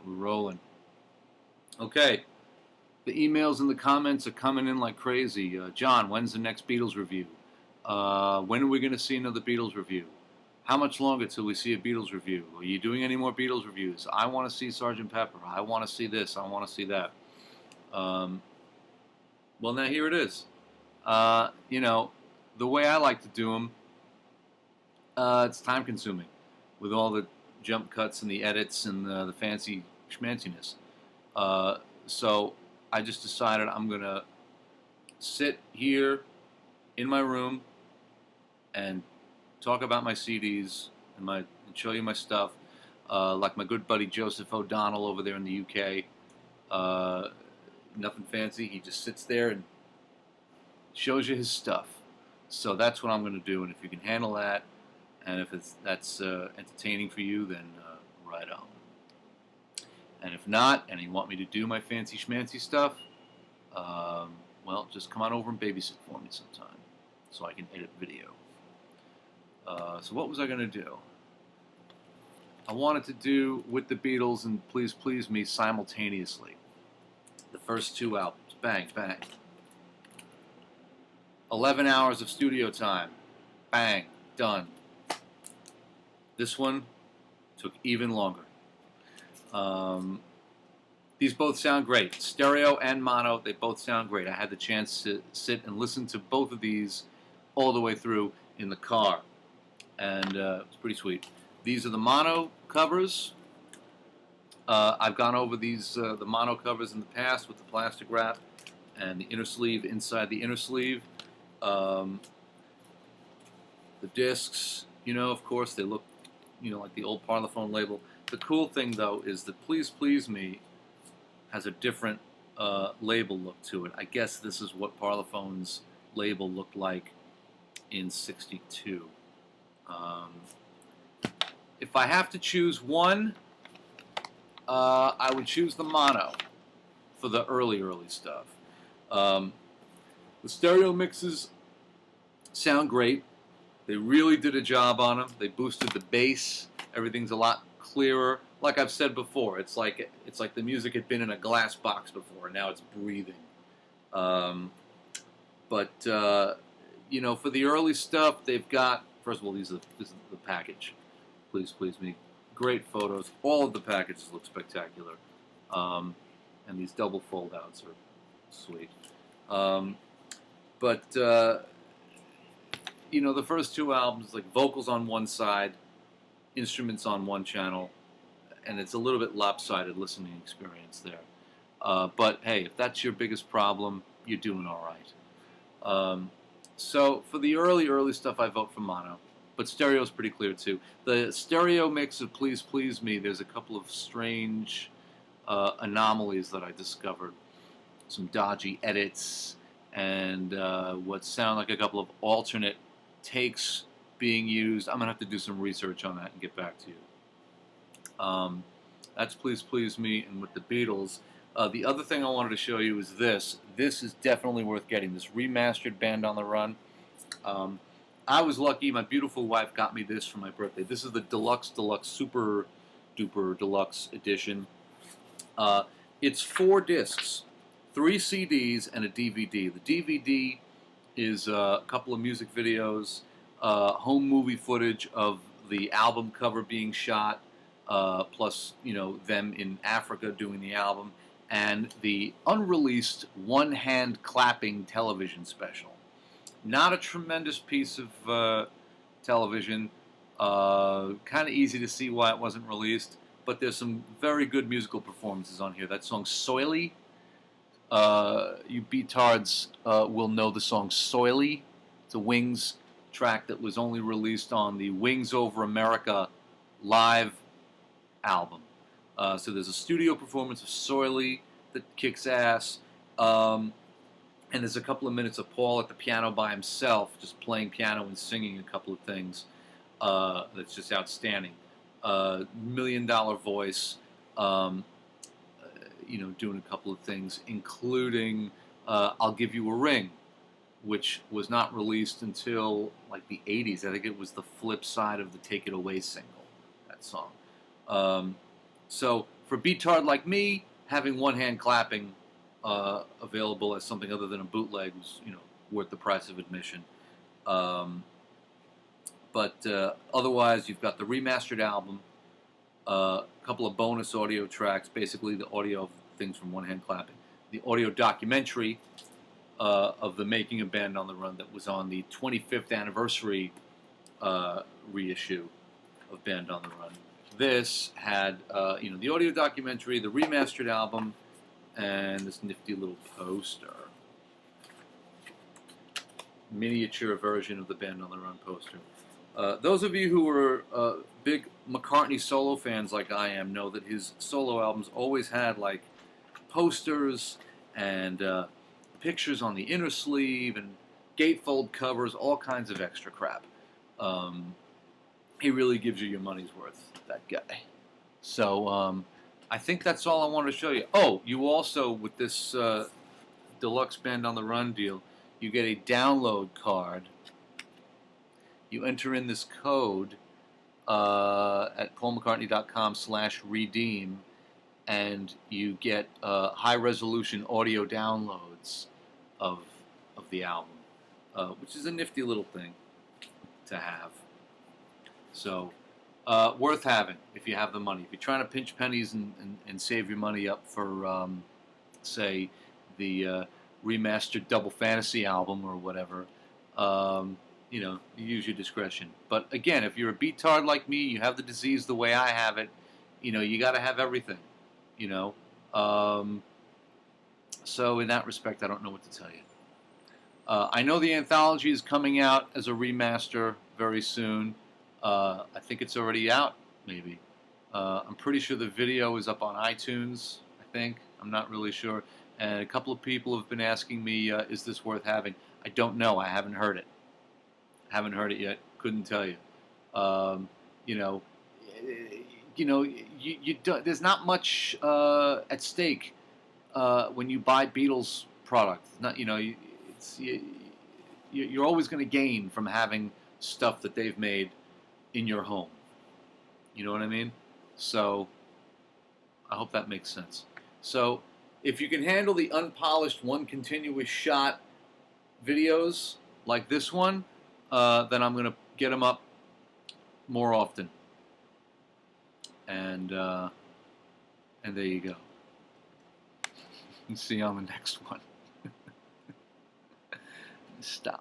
we're rolling. Okay, the emails and the comments are coming in like crazy. John, when's the next Beatles review? When are we going to see another Beatles review? How much longer till we see a Beatles review? Are you doing any more Beatles reviews? I want to see Sgt. Pepper. I want to see this. I want to see that. Well, now here it is. You know, the way I like to do them, it's time consuming with all the jump cuts and the edits and the fancy schmanciness. So I just decided I'm going to sit here in my room and talk about my CDs and show you my stuff, like my good buddy Joseph O'Donnell over there in the UK. Nothing fancy. He just sits there and shows you his stuff. So that's what I'm going to do, and if you can handle that, and if that's entertaining for you, then right on. And if not, and you want me to do my fancy schmancy stuff, well, just come on over and babysit for me sometime, so I can edit video. So what was I going to do? I wanted to do With the Beatles and Please Please Me simultaneously. The first two albums. Bang, bang. 11 hours of studio time. Bang, done. This one took even longer. These both sound great. Stereo and mono, they both sound great. I had the chance to sit and listen to both of these all the way through in the car. And it's pretty sweet. These are the mono covers. I've gone over these the mono covers in the past with the plastic wrap and the inner sleeve inside the inner sleeve. The discs, you know, of course, they look, you know, like the old Parlophone label. The cool thing, though, is that Please Please Me has a different label look to it. I guess this is what Parlophone's label looked like in '62. If I have to choose one, I would choose the mono for the early stuff. The stereo mixes sound great. They really did a job on them. They boosted the bass. Everything's a lot clearer. Like I've said before, it's like the music had been in a glass box before, and now it's breathing. You know, for the early stuff, they've got, first of all, this is the package. Please Please Me. Great photos. All of the packages look spectacular. And these double fold-outs are sweet. You know, the first two albums, like vocals on one side, instruments on one channel, and it's a little bit lopsided listening experience there. But hey, if that's your biggest problem, you're doing all right. So for the early stuff, I vote for mono. But stereo is pretty clear too. The stereo mix of Please Please Me, there's a couple of strange anomalies that I discovered. Some dodgy edits and what sound like a couple of alternate takes being used. I'm going to have to do some research on that and get back to you. That's Please Please Me and With the Beatles. The other thing I wanted to show you is this. This is definitely worth getting, this remastered Band on the Run. I was lucky. My beautiful wife got me this for my birthday. This is the deluxe, super duper deluxe edition. It's 4 discs, 3 CDs, and a DVD. The DVD is a couple of music videos, home movie footage of the album cover being shot, plus, you know, them in Africa doing the album, and the unreleased one-hand clapping television special. Not a tremendous piece of television. Kind of easy to see why it wasn't released, but there's some very good musical performances on here. That song Soily, you beatards will know the song Soily. It's a Wings track that was only released on the Wings Over America live album. So there's a studio performance of Soily that kicks ass. And there's a couple of minutes of Paul at the piano by himself, just playing piano and singing a couple of things. That's just outstanding. $1 million voice, you know, doing a couple of things, including I'll Give You a Ring, which was not released until like the 80s. I think it was the flip side of the Take It Away single, that song. So for a beatard like me, having one-hand clapping available as something other than a bootleg was, worth the price of admission. But otherwise, you've got the remastered album, a couple of bonus audio tracks, basically the audio of things from one hand clapping, the audio documentary of the making of Band on the Run that was on the 25th anniversary reissue of Band on the Run. This had the audio documentary, the remastered album, and this nifty little poster. Miniature version of the Band on the Run poster. Those of you who are big McCartney solo fans like I am know that his solo albums always had like posters and pictures on the inner sleeve and gatefold covers, all kinds of extra crap. He really gives you your money's worth, that guy. So I think that's all I wanted to show you. Oh, you also, with this deluxe Band on the Run deal, you get a download card. You enter in this code at paulmccartney.com/redeem, and you get high-resolution audio downloads of the album, which is a nifty little thing to have. So, worth having if you have the money. If you're trying to pinch pennies and save your money up for, say, the remastered Double Fantasy album or whatever, you use your discretion. But again, if you're a beatard like me, you have the disease the way I have it, you got to have everything, So in that respect, I don't know what to tell you. I know the anthology is coming out as a remaster very soon. I think it's already out, maybe. I'm pretty sure the video is up on iTunes, I think. I'm not really sure. And a couple of people have been asking me, is this worth having? I don't know. I haven't heard it. Haven't heard it yet. Couldn't tell you. There's not much at stake when you buy Beatles product. Not, you're always going to gain from having stuff that they've made in your home. You know what I mean? So I hope that makes sense. So if you can handle the unpolished one continuous shot videos like this one, then I'm going to get them up more often. And there you go. And see you on the next one. Stop.